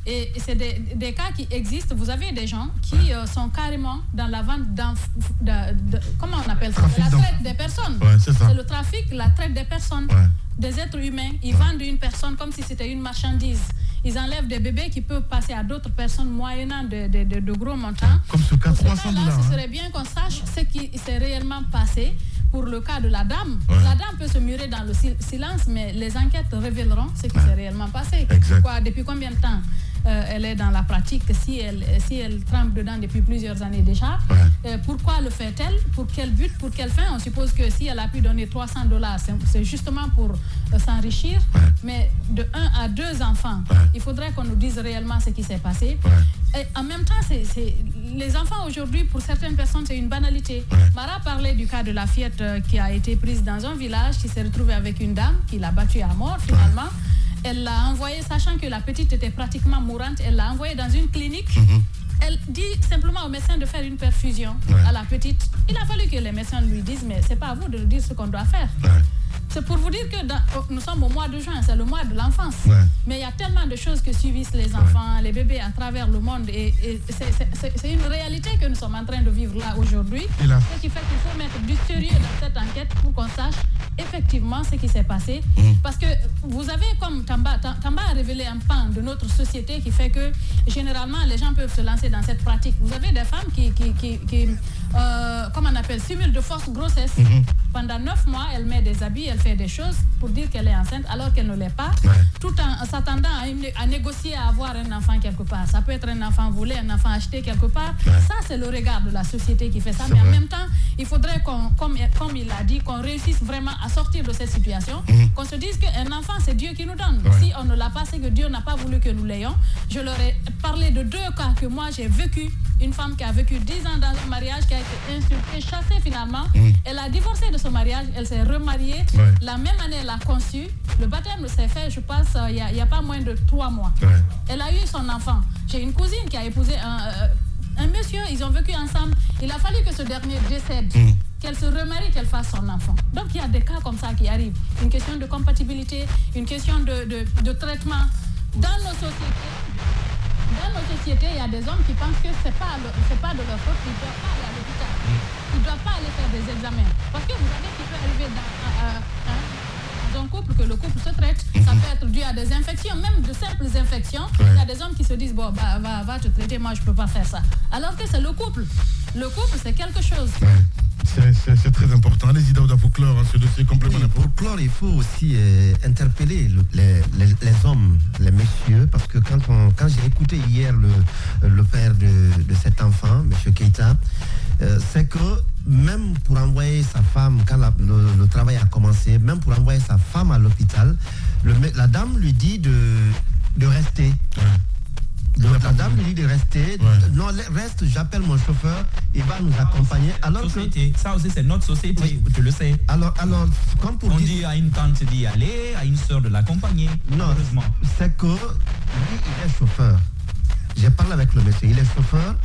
Et c'est des cas qui existent. Vous avez des gens qui sont carrément dans la vente comment on appelle ça? La traite des personnes. Ouais, c'est le trafic, la traite des personnes, des êtres humains. Ils vendent une personne comme si c'était une marchandise. Ils enlèvent des bébés qui peuvent passer à d'autres personnes moyennant de gros montants. Comme ce cas, $300. Ce serait bien qu'on sache ce qui s'est réellement passé. Pour le cas de la dame, la dame peut se murer dans le silence, mais les enquêtes révéleront ce qui s'est réellement passé. Depuis combien de temps elle est dans la pratique, si elle trempe dedans depuis plusieurs années déjà. Pourquoi le fait-elle? Pour quel but? Pour quelle fin? On suppose que si elle a pu donner $300, c'est justement pour s'enrichir. Mais de 1 à 2 enfants, il faudrait qu'on nous dise réellement ce qui s'est passé. Et en même temps, les enfants aujourd'hui, pour certaines personnes, c'est une banalité. Mara parlait du cas de la fillette qui a été prise dans un village, qui s'est retrouvée avec une dame, qui l'a battue à mort finalement. Elle l'a envoyée, sachant que la petite était pratiquement mourante, elle l'a envoyée dans une clinique. Elle dit simplement au médecin de faire une perfusion à la petite. Il a fallu que les médecins lui disent, mais c'est pas à vous de dire ce qu'on doit faire. C'est pour vous dire que nous sommes au mois de juin, c'est le mois de l'enfance. Mais il y a tellement de choses que subissent les enfants, les bébés à travers le monde. Et c'est une réalité que nous sommes en train de vivre là aujourd'hui. Ce qui fait qu'il faut mettre du sérieux dans cette enquête pour qu'on sache effectivement ce qui s'est passé. Parce que vous avez, comme Tamba a révélé un pan de notre société qui fait que généralement les gens peuvent se lancer dans cette pratique. Vous avez des femmes qui comment on appelle, simulent de force grossesse. Pendant 9 mois, elle met des habits, elle fait des choses pour dire qu'elle est enceinte alors qu'elle ne l'est pas, tout en s'attendant à négocier à avoir un enfant quelque part. Ça peut être un enfant volé, un enfant acheté quelque part. Ça, c'est le regard de la société qui fait ça. Mais en même temps, il faudrait comme il a dit, qu'on réussisse vraiment à sortir de cette situation, qu'on se dise qu'un enfant, c'est Dieu qui nous donne. Si on ne l'a pas, c'est que Dieu n'a pas voulu que nous l'ayons. Je leur ai parlé de 2 cas que moi j'ai vécu. Une femme qui a vécu 10 ans dans un mariage, qui a été insultée, chassée finalement. Elle a divorcé de ce mariage, elle s'est remariée. La même année, elle a conçu. Le baptême s'est fait, je pense, il n'y a pas moins de 3 mois. Elle a eu son enfant. J'ai une cousine qui a épousé un monsieur, ils ont vécu ensemble. Il a fallu que ce dernier décède. Qu'elle se remarie, qu'elle fasse son enfant. Donc il y a des cas comme ça qui arrivent. Une question de compatibilité, une question de traitement. Dans nos sociétés, il y a des hommes qui pensent que c'est pas de leur faute, ils ne doivent pas aller à l'hôpital. Ils ne doivent pas aller faire des examens. Parce que vous savez qu'il peut arriver dans un couple que le couple se traite. Ça peut être dû à des infections, même de simples infections. Il y a des hommes qui se disent, bon, va te traiter, moi je ne peux pas faire ça. Alors que c'est le couple. Le couple, c'est quelque chose. C'est très important. Allez-y, Daouda, pour clore ce dossier complètement important. Pour clore, il faut aussi interpeller les hommes, les messieurs, parce que quand j'ai écouté hier le père de cet enfant, M. Keita, c'est que même pour envoyer sa femme, quand le travail a commencé, même pour envoyer sa femme à l'hôpital, la dame lui dit de rester. La dame lui dit de rester. Non, reste, j'appelle mon chauffeur, il va nous accompagner. Alors société. Ça aussi, c'est notre société, tu le sais. Alors comme pour on dit à une tante d'y aller, à une soeur de l'accompagner. Non, c'est que lui, il est chauffeur. J'ai parlé avec le monsieur, il est chauffeur.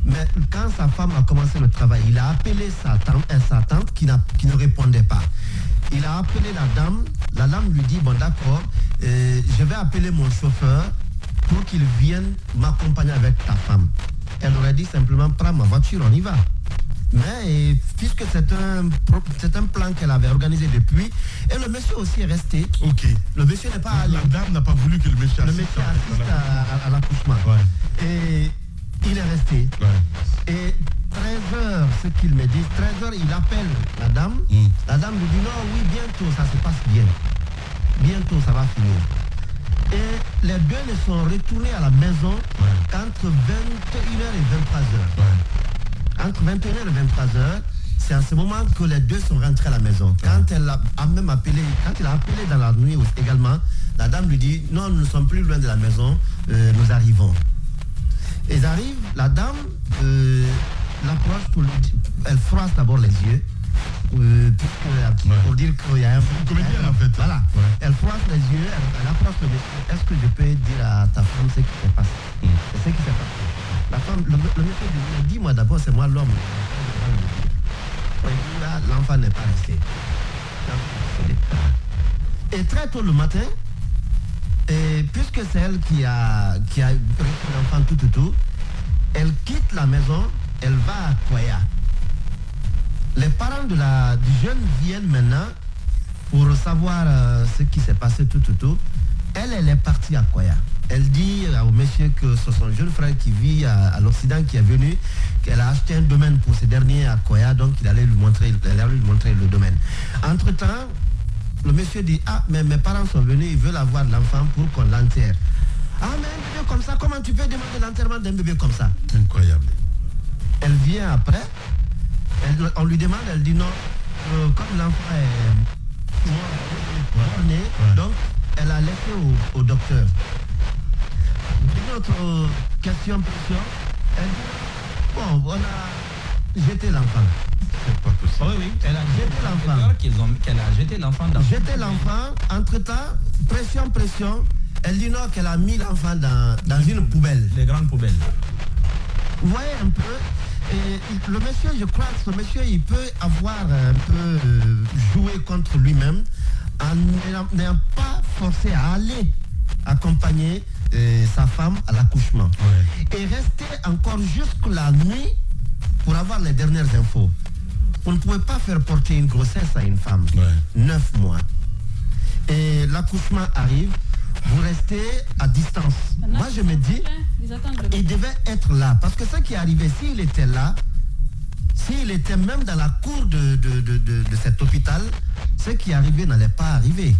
Mais quand sa femme a commencé le travail, il a appelé sa tante qui ne répondait pas. Il a appelé la dame lui dit, bon d'accord, je vais appeler mon chauffeur pour qu'il vienne m'accompagner avec ta femme. Elle aurait dit simplement, prends ma voiture, on y va. Mais puisque c'est un plan qu'elle avait organisé depuis, et le monsieur aussi est resté. Le monsieur n'est pas allé. La dame n'a pas voulu que le monsieur assiste à l'accouchement. Et il est resté. Et 13h, ce qu'il me dit, 13h, il appelle la dame. La dame lui dit, non, oui, bientôt, ça se passe bien. Bientôt, ça va finir. Et les deux ne sont retournés à la maison qu'entre 21h et 23h. Entre 21h et 23h, c'est à ce moment que les deux sont rentrés à la maison. Quand elle a même appelé, quand il a appelé dans la nuit également, la dame lui dit, non, nous ne sommes plus loin de la maison, nous arrivons. Ils arrivent, la dame l'approche, elle froisse d'abord les yeux. Pour dire qu'il y a un comédien en fait. Voilà. Elle froisse les yeux, elle approche le monsieur. Est-ce que je peux dire à ta femme ce qui s'est passé? C'est ce qui s'est passé. La femme, le monsieur dit, dis-moi d'abord, c'est moi l'homme. Là, l'enfant n'est pas resté. Et très tôt le matin, puisque puisque c'est elle qui a pris l'enfant tout, elle quitte la maison, elle va à Koya. Les parents du jeune viennent maintenant pour savoir ce qui s'est passé tout. Elle est partie à Koya. Elle dit au monsieur que c'est son jeune frère qui vit à l'Occident qui est venu, qu'elle a acheté un domaine pour ce dernier à Koya, donc il allait lui montrer le domaine. Entre-temps, le monsieur dit, mais mes parents sont venus, ils veulent avoir l'enfant pour qu'on l'enterre. Ah, mais un bébé comme ça, comment tu peux demander l'enterrement d'un bébé comme ça? Incroyable. Elle vient après, on lui demande, elle dit non, comme l'enfant est mort-né, donc elle a laissé au docteur. Une autre question, elle dit, bon, on a jeté l'enfant. C'est pas possible. Oui, elle a jeté l'enfant. Qu'elle a jeté l'enfant dans... Jeté l'enfant, entre-temps, pression, elle dit non, qu'elle a mis l'enfant dans une poubelle. Les grandes poubelles. Vous voyez un peu, et le monsieur, je crois que ce monsieur, il peut avoir un peu joué contre lui-même en n'ayant pas forcé à aller accompagner sa femme à l'accouchement. Et rester encore jusqu'à la nuit pour avoir les dernières infos. On ne pouvait pas faire porter une grossesse à une femme. 9 mois. Et l'accouchement arrive, vous restez à distance. Moi, je me dis, il devait être là. Parce que ce qui est arrivé, s'il était là, s'il était même dans la cour de cet hôpital, ce qui est arrivé n'allait pas arriver.